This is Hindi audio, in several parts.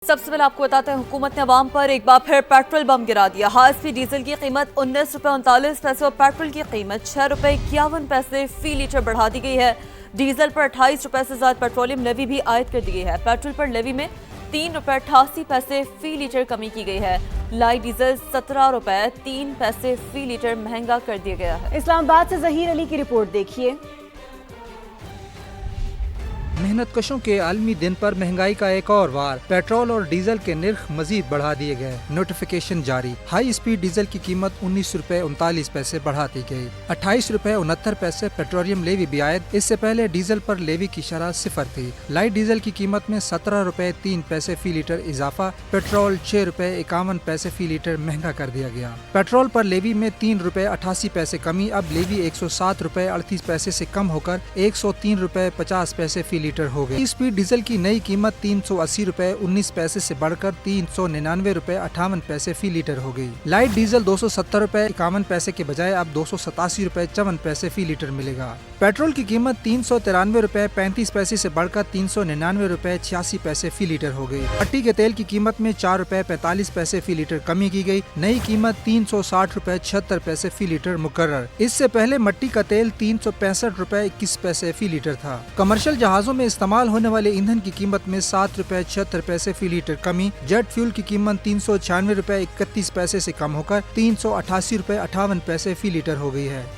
सबसे पहले आपको बताते हैं, हुकूमत ने अवाम पर एक बार फिर पेट्रोल बम गिरा दिया। हाई स्पीड डीजल की कीमत 19 रुपये 39 पैसे और पेट्रोल की कीमत 6 रुपये 51 पैसे फी लीटर बढ़ा दी गई है। डीजल पर 28 रुपये से ज्यादा पेट्रोलियम लेवी भी आयद कर दी गई है। पेट्रोल पर लेवी में 3 रुपये 88 पैसे फी लीटर कमी की गई है। लाइट डीजल 17 रुपये 3 पैसे फी लीटर महंगा कर दिया गया है। इस्लामाबाद से जहीर अली की रिपोर्ट देखिए। मेहनत कशों के आलमी दिन पर महंगाई का एक और वार। पेट्रोल और डीजल के निर्ख मजीद बढ़ा दिए गए। नोटिफिकेशन जारी। हाई स्पीड डीजल की कीमत 19 रुपए 39 पैसे बढ़ा दी गई। 28 रुपए 69 पैसे पेट्रोलियम लेवी भी आयद। इससे पहले डीजल पर लेवी की शरह 0 थी। लाइट डीजल की कीमत में 17 रुपए 3 पैसे फी लीटर इजाफा। पेट्रोल 6 रुपए 51 पैसे फी लीटर महंगा कर दिया गया। पेट्रोल पर लेवी में 3 रुपए 88 पैसे कमी। अब लेवी 107 रुपए 38 पैसे से कम होकर 103 रुपए 50 पैसे फी लीटर हो गई। स्पीड डीजल की नई कीमत 380 रुपए 19 पैसे से बढ़कर 399 रुपए 58 पैसे फी लीटर हो गई। लाइट डीजल 270 रुपए 51 पैसे के बजाय अब 287 रुपए 54 पैसे फी लीटर मिलेगा। पेट्रोल की कीमत 393 रुपए 35 पैसे से बढ़कर 399 रुपए 86 पैसे फी लीटर हो गई। भट्टी के तेल की कीमत में 4 रुपए 45 पैसे फी लीटर कमी की गई। नई कीमत 360 रुपए 76 पैसे फी लीटर मुकर्रर। इससे पहले मट्टी का तेल 365 रुपए 21 पैसे फी लीटर था। कमर्शियल जहाजों में इस्तेमाल होने वाले ईंधन की कीमत में 7 रुपए 76 पैसे फी लीटर कमी। जेट फ्यूल की कीमत 396 रुपए 31 पैसे से कम होकर 388 रुपए 58 पैसे फी लीटर हो गई है।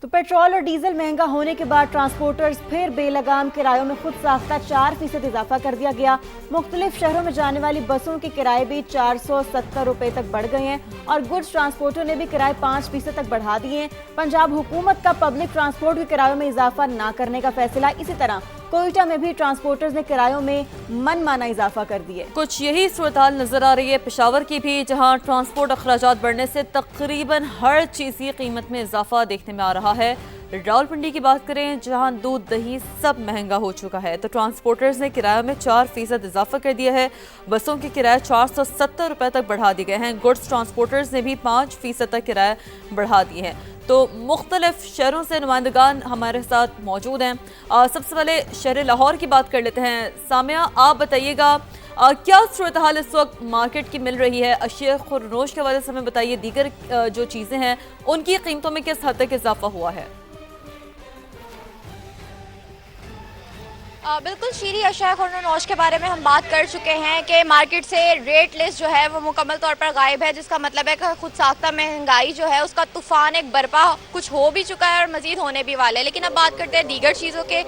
तो पेट्रोल और डीजल महंगा होने के बाद ट्रांसपोर्टर्स फिर बेलगाम किरायों में खुद साख्ता 4% इजाफा कर दिया गया। मुख्तलिफ शहरों में जाने वाली बसों के किराए भी 470 रुपए तक बढ़ गए हैं और गुड्स ट्रांसपोर्टर ने भी किराए 5% तक बढ़ा दिए हैं। पंजाब हुकूमत का पब्लिक ट्रांसपोर्ट के किरायों में इजाफा न करने का फैसला। इसी तरह कोयटा में भी ट्रांसपोर्टर्स ने किरायों में मनमाना इजाफा कर दिए। कुछ यही सूरत हाल नजर आ रही है पेशावर की भी, जहां ट्रांसपोर्ट अखराजात बढ़ने से तकरीबन हर चीज की कीमत में इजाफा देखने में आ रहा है। रावलपिंडी की बात करें, जहां दूध दही सब महंगा हो चुका है, तो ट्रांसपोर्टर्स ने किराए में 4% इजाफा कर दिया है। बसों के किराए 470 रुपए तक बढ़ा दिए गए हैं। गुड्स ट्रांसपोर्टर्स ने भी 5% तक किराए बढ़ा दिए हैं। तो मुख्तलिफ शहरों से नुमाइंदगान हमारे साथ मौजूद हैं। सबसे पहले शहर लाहौर की बात कर लेते हैं। सामिया, आप बताइएगा क्या सूरत हाल इस वक्त मार्केट की मिल रही है? अशिया खुरनोश के हवाले से हमें बताइए, दीगर जो चीज़ें हैं उनकी कीमतों में किस हद तक इजाफा हुआ है? बिल्कुल शीरी, अशिया खुरनोश के बारे में हम बात कर चुके हैं कि मार्केट से रेट लिस्ट जो है वो मुकम्मल तौर पर गायब है, जिसका मतलब है कि खुद साख्ता महंगाई जो है उसका तूफान एक बर्पा कुछ हो भी चुका है और मजीद होने भी वाला है। लेकिन अब बात करते हैं दीगर चीज़ों के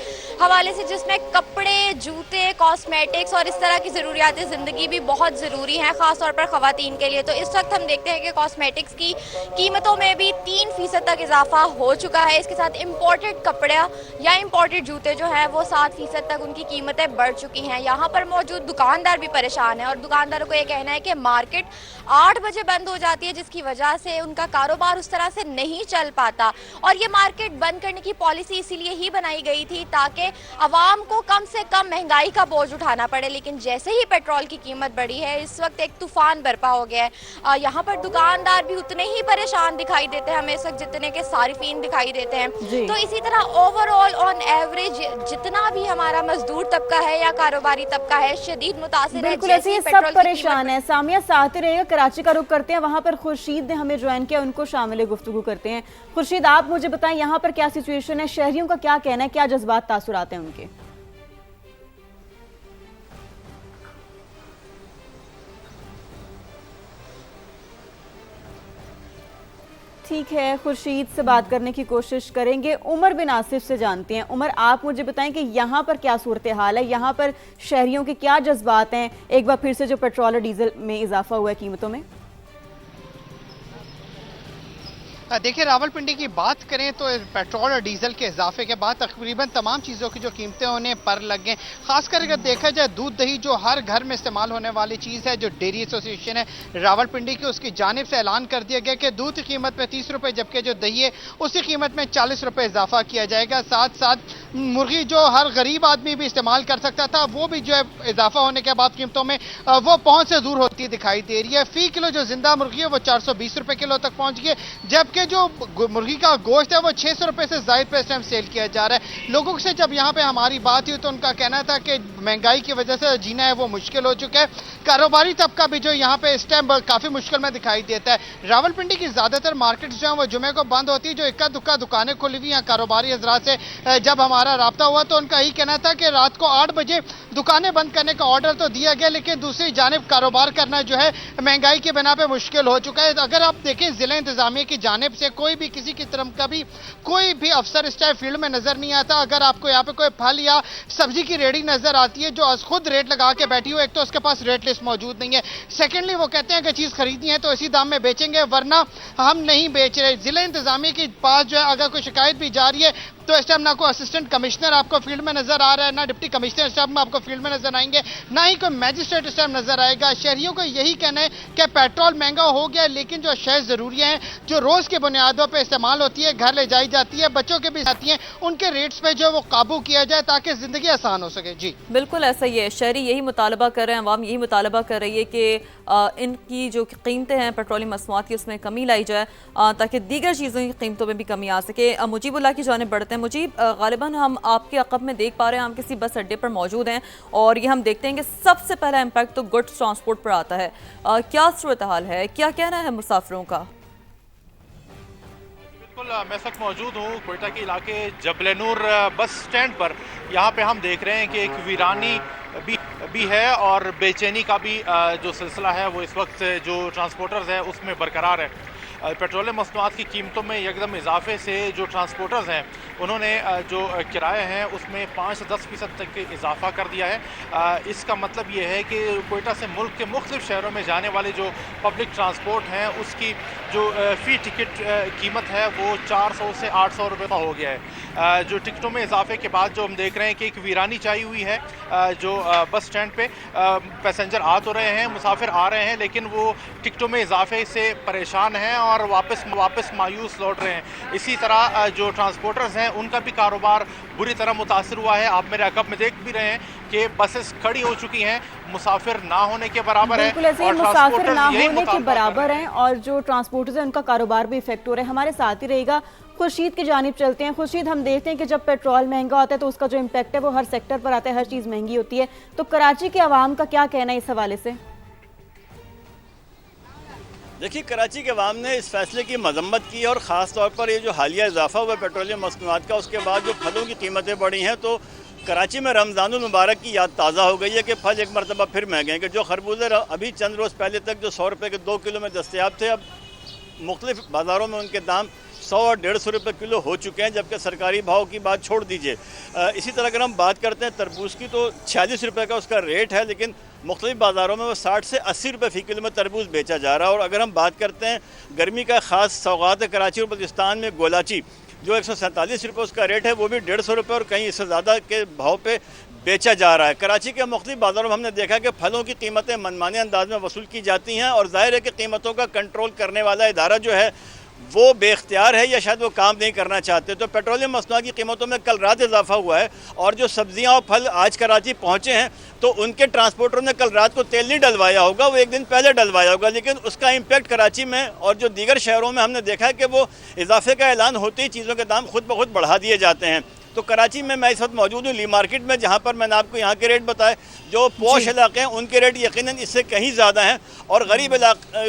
हवाले से, जिसमें कपड़े, जूते, कॉस्मेटिक्स और इस तरह की ज़रूरियात ज़िंदगी भी बहुत ज़रूरी हैं, ख़ासतौर पर ख़वातीन के लिए। तो इस वक्त हम देखते हैं कि कॉस्मेटिक्स की कीमतों में भी 3% तक इजाफा हो चुका है। इसके साथ इम्पोर्टेड कपड़े या इम्पोर्टेड जूते जो है वो 7% तक उनकी कीमतें बढ़ चुकी हैं। यहाँ पर मौजूद दुकानदार भी परेशान हैं और दुकानदारों को ये कहना है कि मार्केट 8 बजे बंद हो जाती है, जिसकी वजह से उनका कारोबार उस तरह से नहीं चल पाता। और ये मार्केट बंद करने की पॉलिसी इसीलिए ही बनाई गई थी ताकि आवाम को कम से कम महंगाई का बोझ उठाना पड़े। लेकिन जैसे ही पेट्रोल की कीमत बढ़ी है, इस वक्त एक तूफान बर्पा हो गया है। यहाँ पर दुकानदार भी उतने ही परेशान दिखाई देते हैं हमें इस वक्त जितने के सारिफीन दिखाई देते हैं। तो इसी तरह ओवरऑल ऑन एवरेज जितना भी हमारा मजदूर तबका है या कारोबारी तबका है शदीद मुतासिर है। बिल्कुल ऐसे ही सब परेशान है। सामिया, साथ ही रहेगा, कराची का रुख करते हैं। वहां पर खुर्शीद ने हमें ज्वाइन किया, उनको शामिल गुफ्तगू करते हैं। खुर्शीद, आप मुझे बताएं यहाँ पर क्या सिचुएशन है, शहरियों का क्या कहना है, क्या जज्बात तासुरात हैं उनके? ठीक है, खुर्शीद से बात करने की कोशिश करेंगे। उमर बिन आसिफ से जानते हैं। उमर, आप मुझे बताएं कि यहाँ पर क्या सूरत हाल है, यहाँ पर शहरियों के क्या जज्बात हैं एक बार फिर से जो पेट्रोल और डीजल में इजाफा हुआ है कीमतों में? देखिए, रावलपिंडी की बात करें तो पेट्रोल और डीजल के इजाफे के बाद तकरीबन तमाम चीज़ों की जो कीमतें उन्हें पर लग गए। खासकर अगर देखा जाए दूध दही जो हर घर में इस्तेमाल होने वाली चीज़ है, जो डेयरी एसोसिएशन है रावलपिंडी की, उसकी जानिब से ऐलान कर दिया गया कि दूध की कीमत में 30 रुपये, जबकि जो दही है उसकी कीमत में 40 रुपये इजाफा किया जाएगा। साथ साथ मुर्गी जो हर गरीब आदमी भी इस्तेमाल कर सकता था, वो भी जो है इजाफा होने के बाद कीमतों में वो पहुंच से दूर होती दिखाई दे रही है। फी किलो जो जिंदा मुर्गी है वो 420 रुपए किलो तक पहुंच गई है, जबकि जो मुर्गी का गोश्त है वो 600 रुपए से जायद पे इस टाइम सेल किया जा रहा है। लोगों से जब यहाँ पे हमारी बात हुई तो उनका कहना था कि महंगाई की वजह से जीना है वो मुश्किल हो चुका है। कारोबारी तबका भी जो यहाँ पे इस टाइम काफी मुश्किल में दिखाई देता है। रावलपिंडी की ज्यादातर मार्केट्स जो है वो जुमे को बंद होती है, जो इक्का दुक्का दुकानें खुली हुई हैं। कारोबारी हजरात से जब हमारा राब्ता हुआ तो उनका यही कहना था कि रात को 8 बजे दुकानें बंद करने का ऑर्डर तो दिया गया, लेकिन दूसरी जानिब कारोबार करना जो है महंगाई की बिना पे मुश्किल हो चुका है। अगर आप देखें जिला इंतजामिया की जानिब से कोई भी किसी की तरफ का भी कोई भी अफसर इस टाइम फील्ड में नजर नहीं आता। अगर आपको यहाँ पे कोई फल या सब्जी की रेडी नजर आती है जो खुद रेट लगा के बैठी हो, एक तो उसके पास रेट लिस्ट मौजूद नहीं है, सेकेंडली वो कहते हैं कि चीज खरीदनी है तो इसी दाम में बेचेंगे वरना हम नहीं बेच रहे। जिला इंतजामिया के पास जो है अगर कोई शिकायत भी जा रही है तो इस टाइम ना कोई असिस्टेंट कमिश्नर आपको फील्ड में नजर आ रहा है, ना डिप्टी कमिश्नर इस टाइम आपको फील्ड में नजर आएंगे, ना ही कोई मैजिस्ट्रेट इस टाइम नजर आएगा। शहरियों को यही कहना है कि पेट्रोल महंगा हो गया, लेकिन जो अशय जरूरी हैं जो रोज की बुनियादों पर इस्तेमाल होती है, घर ले जाई जाती है, बच्चों के भी आती हैं, उनके रेट्स पे जो वो काबू किया जाए ताकि जिंदगी आसान हो सके। जी बिल्कुल ऐसा ही है, शहरी यही मुतालबा कर रहे हैं, अवाम यही मुतालबा कर रही है कि इनकी जो कीमतें हैं पेट्रोलियम मसनूआत की उसमें कमी लाई जाए ताकि दीगर चीज़ों की कीमतों में भी कमी आ सके। मुजीबुल्लाह की जानिब बढ़ते हैं। मुजीब, गालिबन हम आपके अक़ब में देख पा रहे हैं, हम किसी बस अड्डे पर मौजूद हैं और ये हम देखते हैं कि सबसे पहला इम्पैक्ट तो गुड्स ट्रांसपोर्ट पर आता है। क्या सूरत हाल है, क्या कहना है मुसाफिरों का? बिल्कुल, मैं इस वक्त मौजूद हूँ कोयटा के इलाके जबलनूर बस स्टैंड पर। यहाँ पे हम देख रहे हैं कि एक वीरानी भी है और बेचैनी का भी जो सिलसिला है वो इस वक्त जो ट्रांसपोर्टर्स है उसमें बरकरार है। पेट्रोलियम मसनूआत की कीमतों में एकदम इजाफे से जो ट्रांसपोर्टर्स हैं उन्होंने जो किराए हैं उसमें 5 से 10% तक इजाफा कर दिया है। इसका मतलब ये है कि कोयटा से मुल्क के मुख्तलिफ शहरों में जाने वाले जो पब्लिक ट्रांसपोर्ट हैं उसकी जो फ़ी टिकट कीमत है वो 400 से 800 रुपये का हो गया है। जो टिकटों में इजाफे के बाद जो हम देख रहे हैं कि एक वीरानी छाई हुई है जो बस स्टैंड पे पैसेंजर आ तो रहे हैं, मुसाफिर आ रहे हैं, लेकिन वो टिकटों में इजाफे से परेशान हैं और वापस मायूस लौट रहे हैं। इसी तरह जो ट्रांसपोर्टर्स हैं उनका भी कारोबार बुरी तरह मुतासर हुआ है। आप मेरे अक़ब में देख भी रहे हैं कि बसेस खड़ी हो चुकी हैं, मुसाफिर ना होने के बराबर है। बिल्कुल ऐसे ही मुसाफिर ना होने के बराबर हैं और जो ट्रांसपोर्टर्स हैं उनका कारोबार भी इफेक्ट हो रहा है। हमारे साथ ही रहेगा खुर्शीद की जानिब चलते हैं। खुर्शीद, हम देखते हैं कि जब पेट्रोल महंगा होता है तो उसका जो इम्पैक्ट है वो हर सेक्टर पर आता है, हर चीज़ महंगी होती है। तो कराची के अवाम का क्या कहना है इस हवाले से? देखिए, कराची के अवाम ने इस फैसले की मजम्मत की है और ख़ास तौर पर ये जो हालिया इजाफा हुआ पेट्रोलियम मसनूआत का, उसके बाद जो फलों की कीमतें बढ़ी हैं तो कराची में रमज़ानुल मुबारक की याद ताज़ा हो गई है कि फल एक मरतबा फिर महंगे हैं। कि जो खरबूजे अभी चंद रोज़ पहले तक जो 100 रुपये के 2 किलो में दस्तयाब थे, अब मुख्तलिफ बाज़ारों में उनके दाम 100 और 150 रुपये किलो हो चुके हैं, जबकि सरकारी भाव की बात छोड़ दीजिए। इसी तरह अगर हम बात करते हैं तरबूज की तो 46 रुपये का उसका रेट है, लेकिन मुख्तलिफ बाज़ारों में वो 60 से 80 रुपये फ़ी किलो में तरबूज बेचा जा रहा है। और अगर हम बात करते हैं गर्मी का ख़ास सौगात है कराची और बलूचिस्तान में गोलाची, जो 147 रुपये उसका रेट है, वो भी 150 रुपये और कहीं इससे ज़्यादा के भाव पे बेचा जा रहा है। कराची के मुख्तलिफ बाज़ारों में हमने देखा कि फलों की कीमतें मनमाने अंदाज में वसूल की जाती हैं और ज़ाहिर है कि कीमतों का कंट्रोल करने वाला इदारा जो है वो बेख्तियार है या शायद वो काम नहीं करना चाहते। तो पेट्रोलियम मसनूआत की कीमतों में कल रात इजाफा हुआ है और जो सब्जियां और फल आज कराची पहुंचे हैं तो उनके ट्रांसपोर्टरों ने कल रात को तेल नहीं डलवाया होगा, वो एक दिन पहले डलवाया होगा, लेकिन उसका इम्पैक्ट कराची में और जो दीगर शहरों में हमने देखा है कि वो इजाफे का ऐलान होते ही चीज़ों के दाम खुद ब खुद बढ़ा दिए जाते हैं। तो कराची में मैं इस वक्त मौजूद हूँ ली मार्केट में, जहाँ पर मैंने आपको यहाँ के रेट बताए। जो पॉश इलाके हैं उनके रेट यकीनन इससे कहीं ज़्यादा हैं और गरीब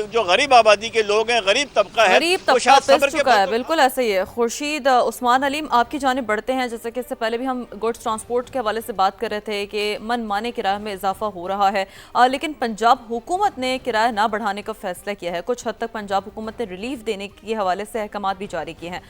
जो गरीब आबादी के लोग हैं, गरीब तबका है, गरीब तबका पिस चुका है। बिल्कुल ऐसा ही है। खुर्शीद उस्मान अलीम, आपकी जानिब बढ़ते हैं। जैसे कि इससे पहले भी हम गुड्स ट्रांसपोर्ट के हवाले से बात कर रहे थे कि मनमाने किराए में इजाफा हो रहा है, लेकिन पंजाब हुकूमत ने किराया ना बढ़ाने का फैसला किया है। कुछ हद तक पंजाब हुकूमत ने रिलीफ देने के हवाले से अहकाम भी जारी किए हैं।